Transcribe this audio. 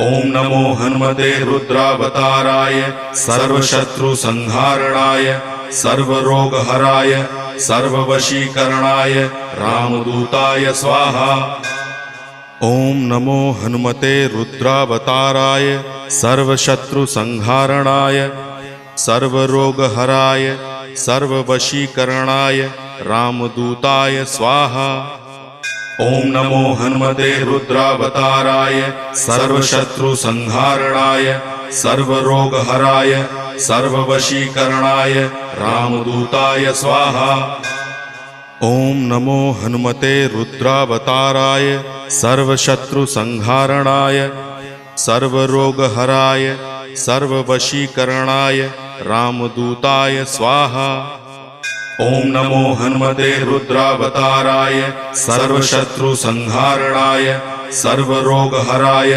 ओम नमो हनुमते रुद्रावताराय सर्वशत्रुसंहारणाय सर्वरोगहराय सर्ववशीकरणाय रामदूताय स्वाहा। ओम नमो हनुमते रुद्रावताराय सर्वशत्रुसंहारणाय सर्वरोगहराय सर्ववशीकरणाय रामदूताय स्वाहा। ओम नमो हनुमते रुद्रावताराय सर्वशत्रुसंहारणाय सर्वरोगहराय सर्ववशीकरणाय रामदूताय स्वाहा। ओम नमो हनुमते रुद्रावताराय सर्वशत्रुसंहारणाय सर्वरोगहराय सर्ववशीकरणाय रामदूताय स्वाहा। ओम नमो हनुमते रुद्रावताराय सर्वशत्रुसंहारणाय सर्वरोगहराय